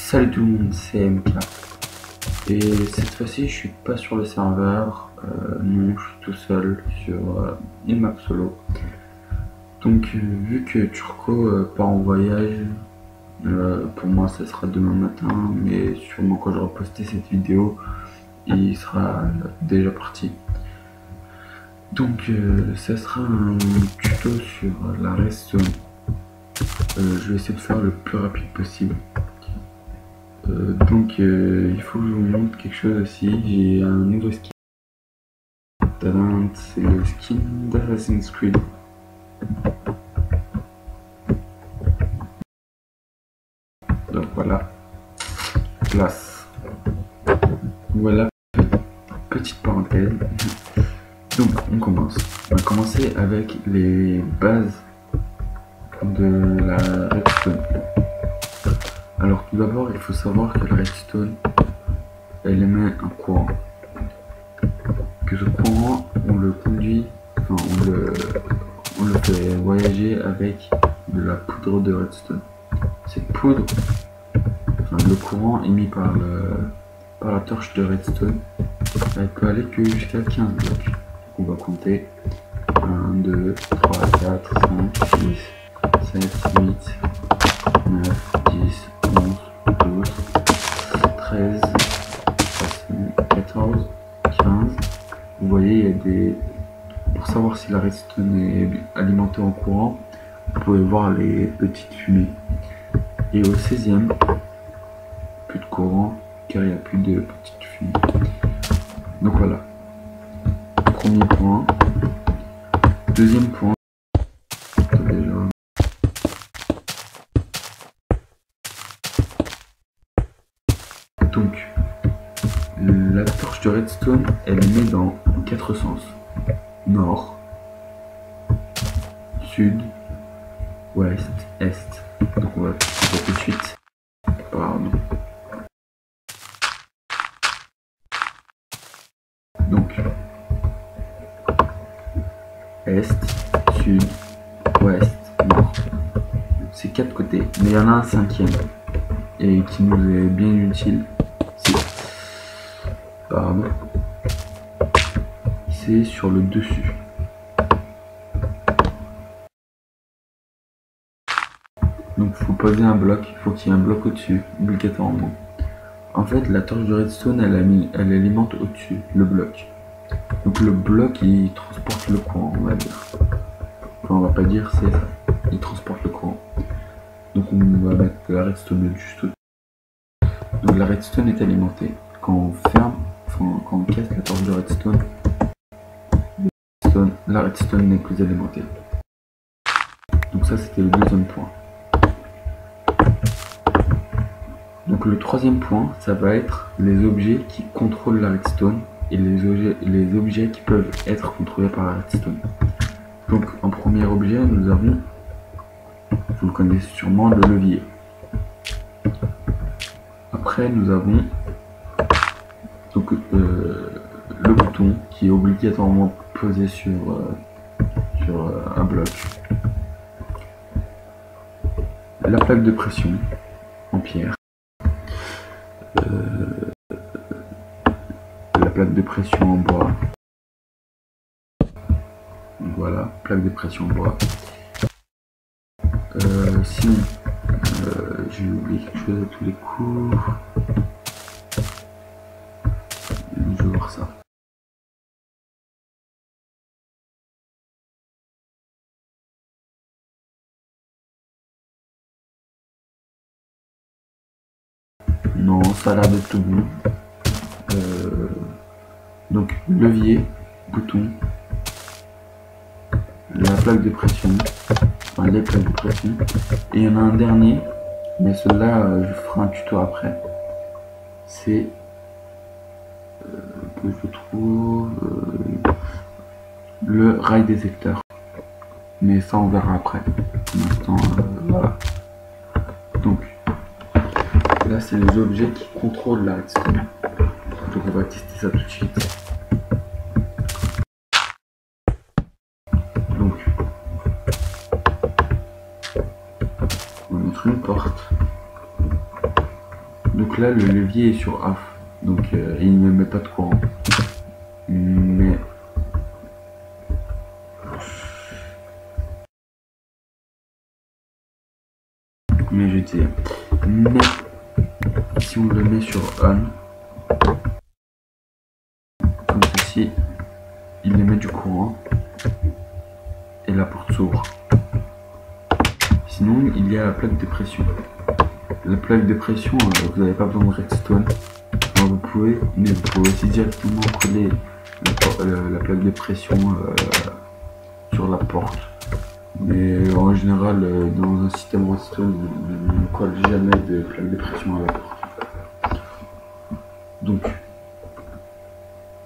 Salut tout le monde, c'est MK. Et cette fois-ci, je suis pas sur le serveur, non, je suis tout seul sur une map solo. Donc, vu que Turco part en voyage, pour moi ça sera demain matin, mais sûrement quand j'aurai posté cette vidéo, il sera déjà parti. Donc, ça sera un tuto sur la redstone. Je vais essayer de faire le plus rapide possible. Il faut que je vous montre quelque chose aussi. J'ai un nouveau skin. Tadam, c'est le skin d'Assassin's Creed. Donc voilà, place. Voilà, petite parenthèse. Donc on commence. On va commencer avec les bases de la redstone. Alors tout d'abord, il faut savoir que la redstone, elle émet un courant. Que ce courant, on le conduit, enfin on le fait voyager avec de la poudre de redstone. Cette poudre, enfin le courant émis par la torche de redstone, elle peut aller que jusqu'à 15 blocs. Donc on va compter 1, 2, 3, 4, 5, 6, 7, 8, 9, 10, 11, 12, 13, 14, 15. Vous voyez, il y a des... Pour savoir si la redstone est alimentée en courant, vous pouvez voir les petites fumées. Et au 16e, plus de courant car il n'y a plus de petites fumées. Donc voilà. Premier point. Deuxième point. Donc, la torche de redstone, elle émet dans 4 sens. Nord, sud, ouest, est. Donc on va faire tout de suite. Pardon. Donc, est, sud, ouest, nord. C'est 4 côtés. Mais il y en a un 5e. Et qui nous est bien utile. C'est sur le dessus. Donc il faut poser un bloc, il faut qu'il y ait un bloc au-dessus, obligatoirement. En fait, la torche de redstone, elle alimente au-dessus le bloc. Donc le bloc, il transporte le courant, on va dire. Enfin, on va pas dire, c'est ça. Il transporte le courant. Donc on va mettre la redstone juste au-dessus. Donc la redstone est alimentée. Quand on ferme, enfin, quand on casse la torche de redstone, la redstone n'est plus alimentée. Donc ça, c'était le deuxième point. Donc le troisième point, ça va être les objets qui contrôlent la redstone et les objets qui peuvent être contrôlés par la redstone. Donc en premier objet, nous avons, vous le connaissez sûrement, le levier. Après, nous avons donc, le bouton qui est obligatoirement posé sur un bloc. La plaque de pression en pierre. La plaque de pression en bois. Donc voilà, plaque de pression en bois. Sinon, j'ai oublié quelque chose à tous les coups. Je vais voir ça. Non, ça a l'air de tout bon. Donc levier, bouton, la plaque de pression, enfin les plaques de pression, et il y en a un dernier, mais celui-là je ferai un tuto après. C'est que je trouve le rail détecteur, mais ça on verra après. Pour l'instant, voilà. Donc là c'est les objets qui contrôlent la redstone. Donc on va tester ça tout de suite. Donc on va mettre une porte. Donc là, le levier est sur off, donc il ne met pas de courant. Mais je dis, mais si on le met sur on, comme ceci, il émet du courant et la porte s'ouvre. Sinon, il y a la plaque de pression. La plaque de pression, vous n'avez pas besoin de redstone. Alors vous pouvez aussi directement coller la plaque de pression sur la porte. Mais en général, dans un système redstone, on ne colle jamais de plaque de pression à la porte. Donc,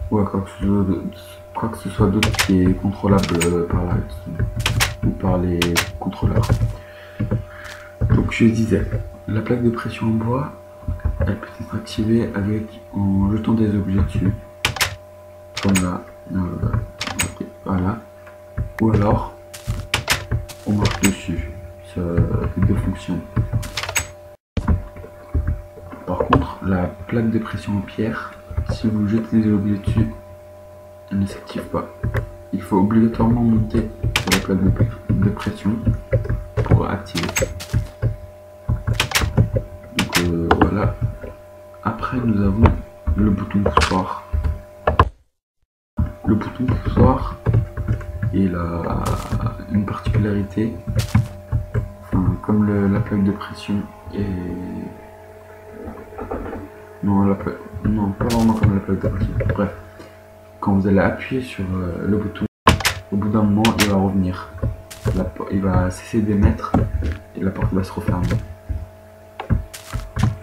ouais, quoi que ce soit d'autre qui est contrôlable par la redstone ou par les contrôleurs. Donc je disais, la plaque de pression en bois, elle peut être activée en jetant des objets dessus, comme là, okay, voilà, ou alors on marche dessus, ça fait deux fonctions. Par contre, la plaque de pression en pierre, si vous jetez des objets dessus, elle ne s'active pas. Il faut obligatoirement monter sur la plaque de pression pour activer. Donc voilà. Après, nous avons le bouton poussoir. Le bouton poussoir il a une particularité, enfin, comme la plaque de pression et non, pas vraiment comme la plaque de pression. Bref, quand vous allez appuyer sur le bouton, au bout d'un moment, il va revenir. Il va cesser d'émettre et la porte va se refermer.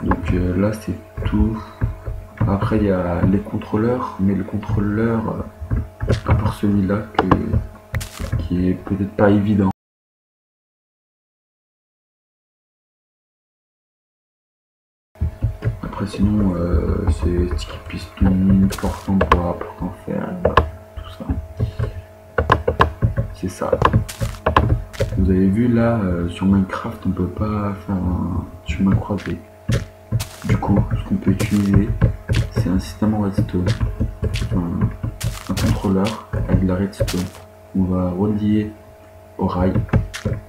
Donc là, c'est tout. Après, il y a les contrôleurs, mais le contrôleur, à part celui-là, qui est peut-être pas évident. Après, sinon, c'est sticky piston, porte en bois, porte en fer, tout ça. C'est ça. Vous avez vu là, sur Minecraft, on peut pas faire un chemin croisé. Du coup, ce qu'on peut utiliser, c'est un système en redstone, un contrôleur avec de la redstone. On va relier au rail,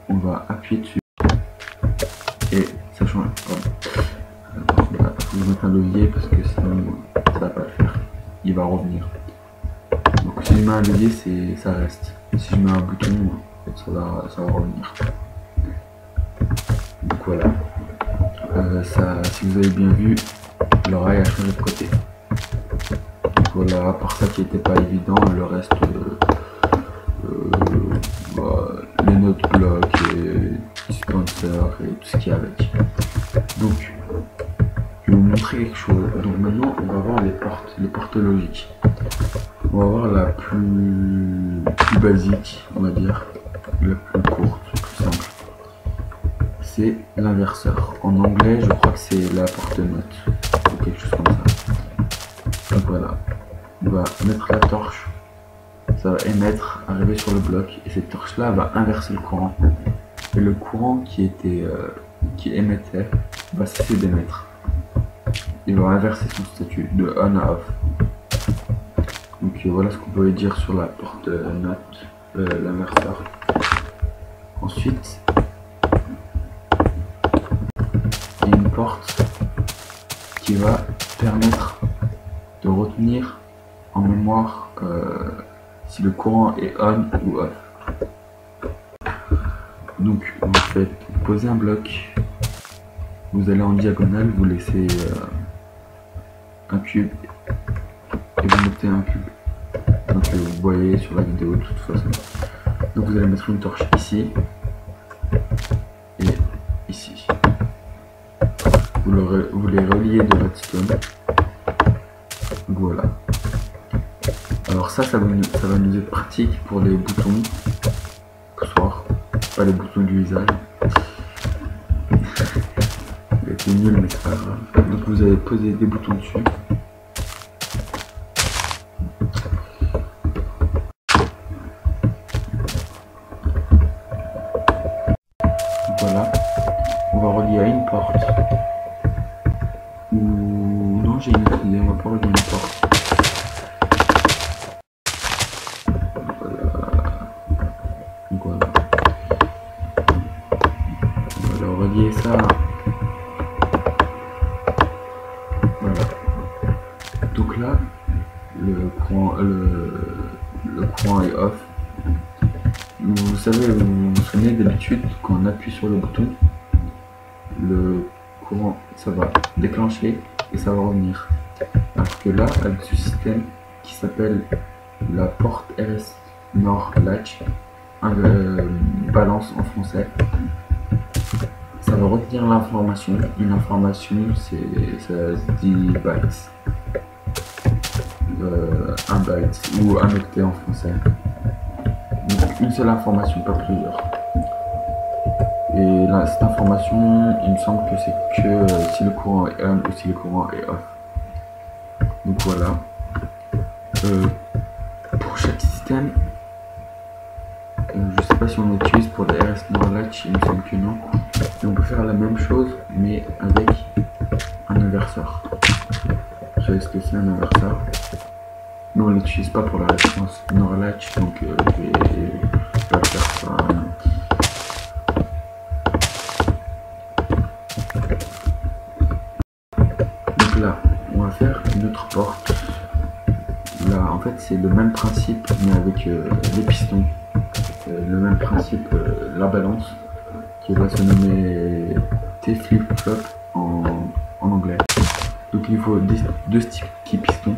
on va appuyer dessus et ça change. Il faut mettre un levier parce que sinon ça va pas le faire. Il va revenir. Donc si je mets un levier, ça reste. Si je mets un bouton, ça va revenir. Donc voilà. Si vous avez bien vu, le rail a changé de côté. Donc voilà, à part ça qui n'était pas évident, le reste, les notes blocs et dispenser et tout ce qu'il y a avec. Donc, je vais vous montrer quelque chose. Donc maintenant, on va voir les portes logiques. On va voir la plus basique, on va dire, la plus courte, plus simple. C'est l'inverseur. En anglais, je crois que c'est la porte note ou quelque chose comme ça. Donc voilà, on va mettre la torche, ça va émettre, arriver sur le bloc, et cette torche là va inverser le courant. Et le courant qui émettait va cesser d'émettre. Il va inverser son statut de on à off. Donc voilà ce qu'on peut dire sur la porte note, l'inverseur. Ensuite, il y a une porte qui va permettre de retenir en mémoire si le courant est on ou off. Donc vous faites poser un bloc, vous allez en diagonale, vous laissez un cube et vous mettez un cube. Donc vous voyez sur la vidéo de toute façon. Donc vous allez mettre une torche ici et ici. Vous les reliez de redstone. Voilà. Alors ça va nous être pratique pour les boutons poussoirs, pas les boutons du visage. C'est nul mais c'est pas grave. Donc vous allez poser des boutons dessus. Voilà. On va relier à une porte. relier ça. Voilà. Donc là, le courant est off. Vous savez, vous vous souvenez d'habitude, quand on appuie sur le bouton, le courant, ça va déclencher et ça va revenir. Alors que là, avec ce système qui s'appelle la porte RS Nord Latch, balance en français, ça va retenir l'information. Une information, ça se dit bytes. Un byte ou un octet en français. Donc une seule information, pas plusieurs. Et là, cette information, il me semble que c'est que si le courant est on ou si le courant est off. Donc voilà. Pour chaque système, je sais pas si on l'utilise pour le RS Nord Latch, il me semble que non. Et on peut faire la même chose, mais avec un inverseur. Vous savez ce que c'est un inverseur? Nous on l'utilise pas pour la réponse Nord Latch, donc je vais faire ça. Donc là, on va faire une autre porte. Là, en fait, c'est le même principe, mais avec les pistons. Le même principe, la balance, qui va se nommer T-flip-flop en anglais. Donc il faut deux sticky pistons.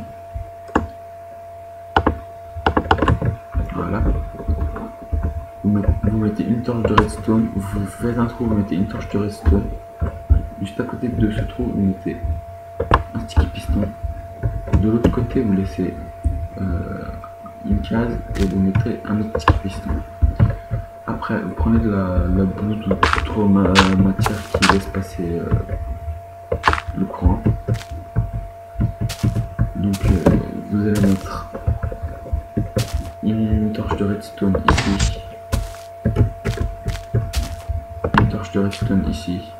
Voilà. Vous mettez une torche de redstone, vous faites un trou, vous mettez une torche de redstone. Juste à côté de ce trou, vous mettez un sticky piston. De l'autre côté, vous laissez une case et vous mettez un autre sticky piston. Après, vous prenez de la boue de trop matière qui laisse passer le courant. Donc, vous allez mettre une torche de redstone ici, une torche de redstone ici.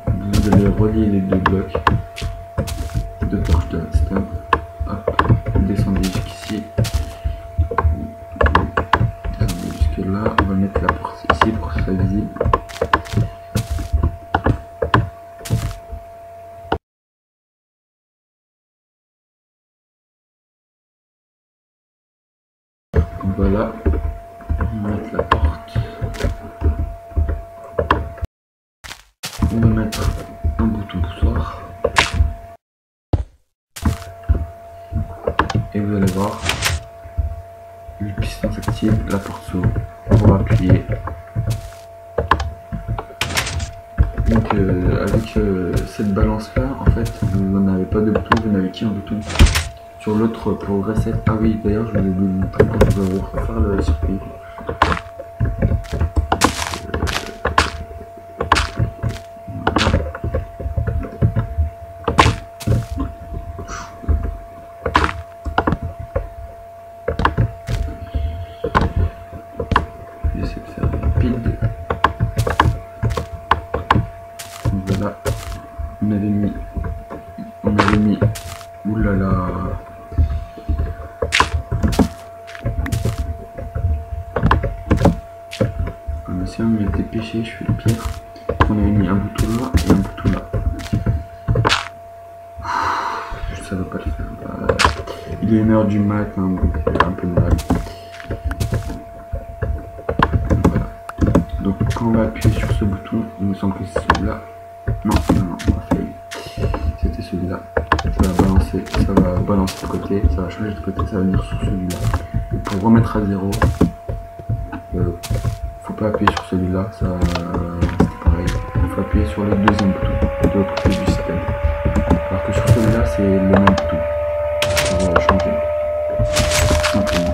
Vous allez relier les deux blocs, deux torches de redstone. Hop, descendez jusqu'ici. Là, on va mettre la porte ici pour que ce soit visible. Donc voilà, on va mettre la porte. On va mettre un bouton poussoir. Et vous allez voir, le piston s'active, la porte s'ouvre. On va appuyer. Donc avec cette balance là, en fait, vous n'avez pas de bouton, vous n'avez qu'un bouton. Sur l'autre pour reset. Ah oui, d'ailleurs, je vais vous montrer quand je vais refaire le circuit. J'essaie de faire rapide. Voilà, on avait mis, oulala, si on m'était pêché, je fais le pire. On avait mis un bouton là et un bouton là. Ça va pas le faire. Il est 1h du mat, hein, donc un peu de mal. Voilà. Donc quand on va appuyer sur ce bouton, il me semble que c'est celui-là. Non, on va faire. C'était celui-là. Ça va balancer de côté, ça va changer de côté, ça va venir sur celui-là. Et pour remettre à zéro, faut pas appuyer sur celui-là, ça c'est pareil. Il faut appuyer sur le deuxième bouton de l'autre côté du système. Alors que sur celui-là, c'est le même bouton pour changer. Simplement.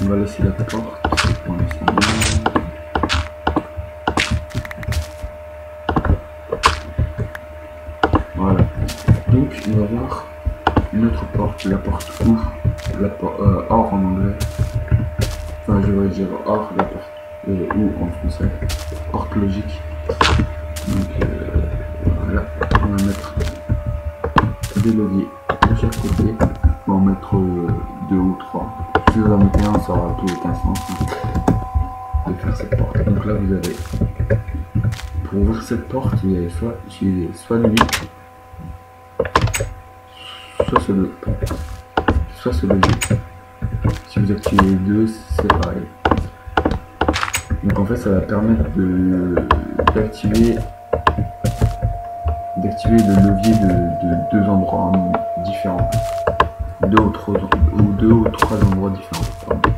On va laisser la porte pour l'instant. Voilà. Donc on va voir une autre porte, la porte OU, OR en anglais. Enfin je vais dire OR, la porte OU en français. OR logique. Donc voilà, on va mettre des leviers de chaque côté. On va en mettre 2 ou 3. Si vous en mettez un, ça aura tout aucun sens de faire cette porte. Donc là vous avez, pour ouvrir cette porte, vous allez soit utiliser soit lui, soit ce levier. Si vous activez les deux, c'est pareil. Donc en fait ça va permettre d'activer le levier de 2 endroits différents. 2 ou 3 endroits différents. Pardon.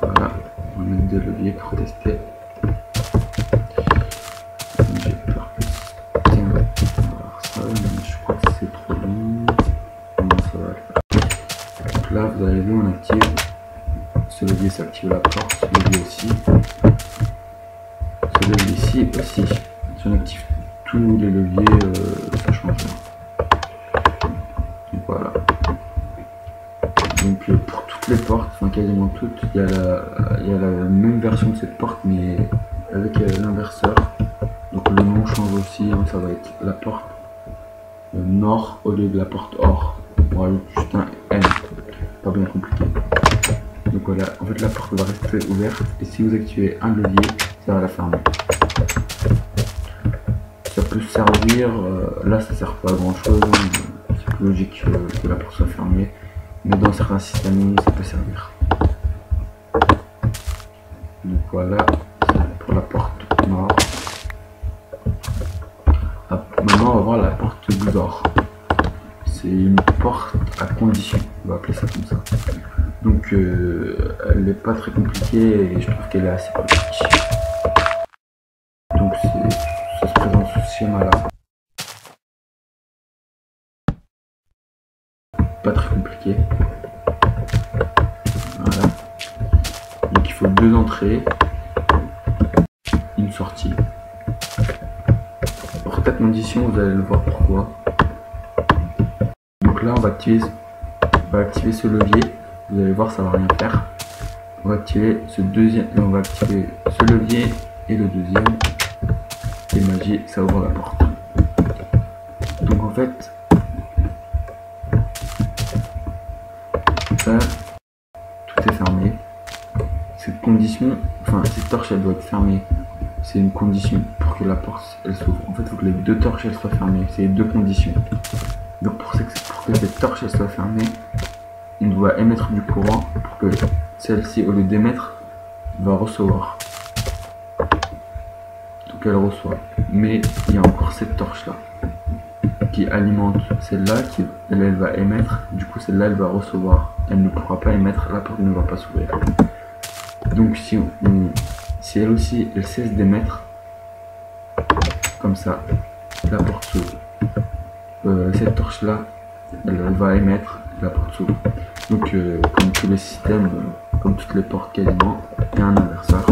Voilà, on va mettre 2 leviers pour tester. J'ai peur que tiens, on va voir ça, mais je crois que c'est trop long. Comment ça va le faire? Donc là vous avez vu, on active ce levier, ça active la porte, ce levier aussi. Ce levier ici aussi. Si on active tous les leviers, ça change rien. Donc voilà. Donc pour toutes les portes, enfin quasiment toutes, il y a la même version de cette porte mais avec l'inverseur. Donc le nom change aussi, hein, ça va être la porte nord au lieu de la porte or. On rajoute juste un N, pas bien compliqué. Donc voilà, en fait la porte va rester ouverte et si vous activez un levier, ça va la fermer. Ça peut servir, là ça sert pas à grand chose, c'est plus logique que la porte soit fermée, mais dans certains systèmes ça peut servir. Donc voilà, pour la porte nord. Maintenant on va voir la porte Xor. C'est une porte à condition, on va appeler ça comme ça. Donc elle n'est pas très compliquée et je trouve qu'elle est assez pratique. Donc ça se présente sous ce schéma là. Pas très compliqué. Voilà. Donc il faut 2 entrées, une sortie. Pour ta condition, vous allez le voir pourquoi. Donc là on va activer ce levier. Vous allez voir, ça va rien faire. On va activer ce deuxième, on va activer ce levier et le deuxième. Et magie, ça ouvre la porte. Donc en fait, ça, tout est fermé. Cette condition, enfin cette torche, elle doit être fermée. C'est une condition pour que la porte elle s'ouvre. En fait, il faut que les 2 torches elles soient fermées. C'est les 2 conditions. Donc pour que cette torche elle soit fermée, on doit émettre du courant pour que celle-ci, au lieu d'émettre, va recevoir. Donc elle reçoit. Mais il y a encore cette torche-là qui alimente celle-là, elle va émettre. Du coup, celle-là, elle va recevoir. Elle ne pourra pas émettre, la porte ne va pas s'ouvrir. Donc si elle aussi, elle cesse d'émettre, comme ça, la porte s'ouvre. Cette torche-là, elle va émettre, la porte s'ouvre. Donc comme tous les systèmes, comme toutes les portes quasiment, il y a un inverseur.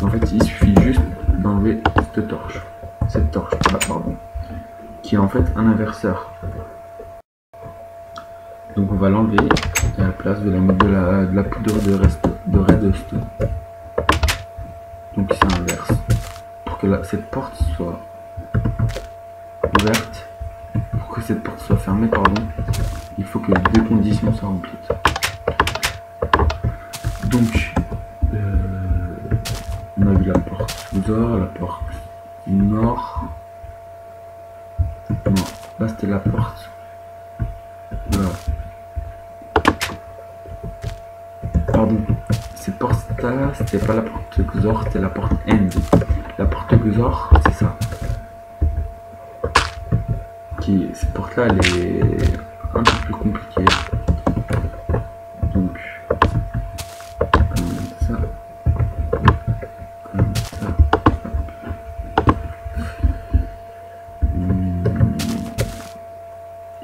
En fait il suffit juste d'enlever cette torche là, pardon, qui est en fait un inverseur. Donc on va l'enlever et à la place de la mettre de la poudre de redstone. Donc c'est inverse. Pour que cette porte soit ouverte, pour que cette porte soit fermée, pardon, il faut que les 2 conditions soient remplies. Donc, on a vu la porte Xor, la porte nord. Non, là c'était la porte. Voilà. Pardon, cette porte-là, c'était pas la porte Xor, c'était la porte End. La porte Xor, c'est ça. Cette porte-là, elle est un peu plus compliquée. Donc, comme ça. Comme ça.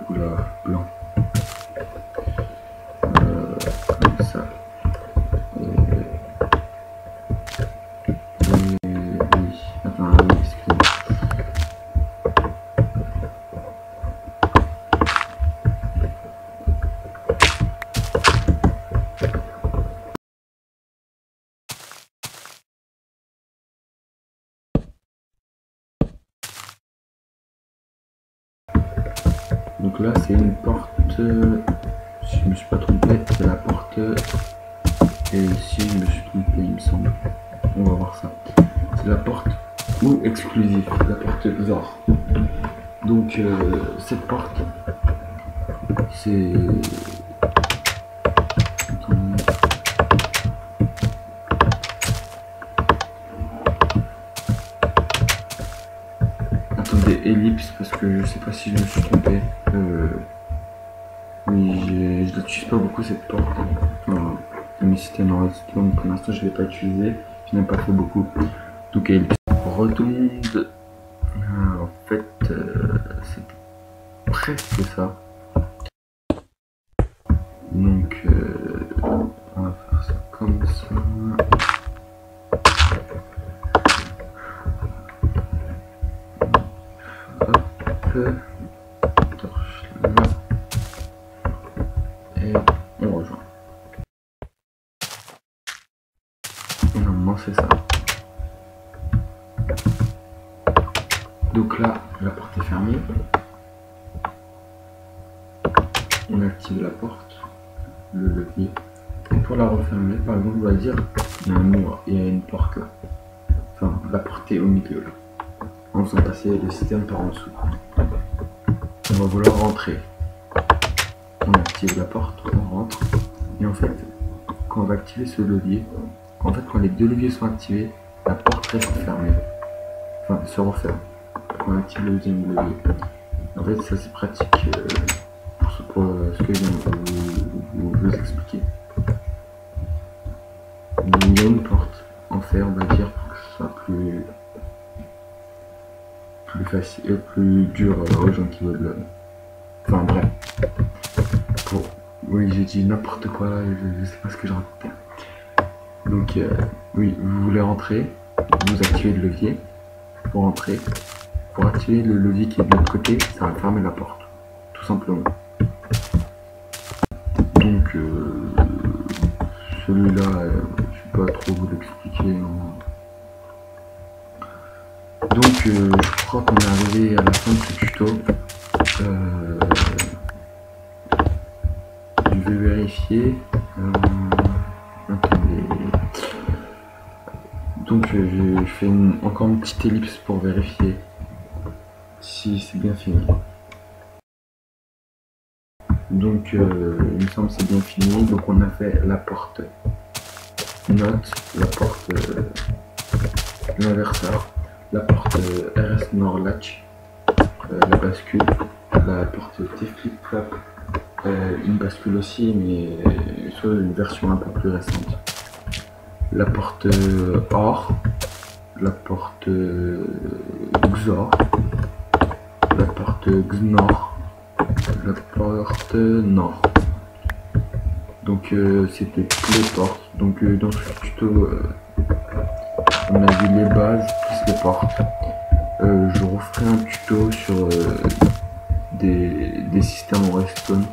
Oula, blanc. Comme ça. Oui. Attends, oui, excusez-moi. Donc là c'est une porte, si je me suis pas trompé, c'est la porte, et si je me suis trompé il me semble, on va voir ça, c'est la porte ou exclusive, la porte Xor. Donc cette porte c'est... Attendez, ellipse, parce que je sais pas si je me suis trompé. Oui, je l'utilise pas beaucoup cette porte. Enfin, mais c'était un redstone, pour l'instant je l'ai pas utilisé, je n'ai pas fait beaucoup. Donc ellipse. Rotonde. En fait, c'est presque ça. Donc, on va faire ça comme ça. Hop. Torche là. Et on rejoint. Normalement, c'est ça. Donc là, la porte est fermée. On active la porte, le levier. Et pour la refermer, par exemple, on va dire il y a un mur, il y a une porte là. Enfin, la porte est au milieu là. En faisant passer le système par en dessous. On va vouloir rentrer. On active la porte, on rentre. Et en fait, quand on va activer ce levier, en fait, quand les deux leviers sont activés, la porte reste fermée. Enfin, se referme. Quand on active le deuxième levier. En fait, ça c'est pratique pour ce que je viens de vous expliquer. Il y a une porte en fer, on va dire, pour que ce soit plus facile, plus dur aux gens qui veulent le... Enfin bref. Oui, j'ai dit n'importe quoi, je sais pas ce que je racontais. Donc oui, vous voulez rentrer, vous activez le levier pour entrer. Pour activer le levier qui est de l'autre côté, ça va fermer la porte, tout simplement. Donc celui-là, je ne vais pas trop vous l'expliquer. Donc je crois qu'on est arrivé à la fin de ce tuto. Je vais vérifier. Attendez. Donc je fais encore une petite ellipse pour vérifier si c'est bien fini. Donc il me semble que c'est bien fini. Donc on a fait la porte note, la porte l'inverseur, la porte RS Nord Latch, la bascule, la porte T-Flip-Flop, une bascule aussi, mais sur une version un peu plus récente. La porte OR, la porte XOR, la porte XNOR, la porte NOR. Donc c'était toutes les portes. Donc dans ce tuto, on a vu les bases plus les portes. Je referai un tuto sur des systèmes en redstone.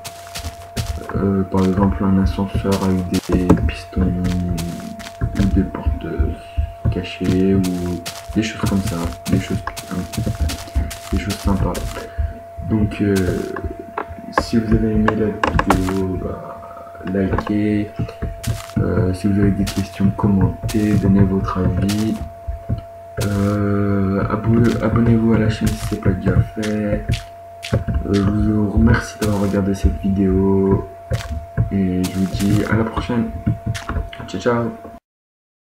Par exemple un ascenseur avec des pistons ou des portes cachées ou des choses comme ça, des choses sympas. Donc si vous avez aimé la vidéo, likez, si vous avez des questions, commentez, donnez votre avis, abonnez-vous à la chaîne si ce n'est pas déjà fait. Je vous remercie d'avoir regardé cette vidéo et je vous dis à la prochaine. Ciao ciao.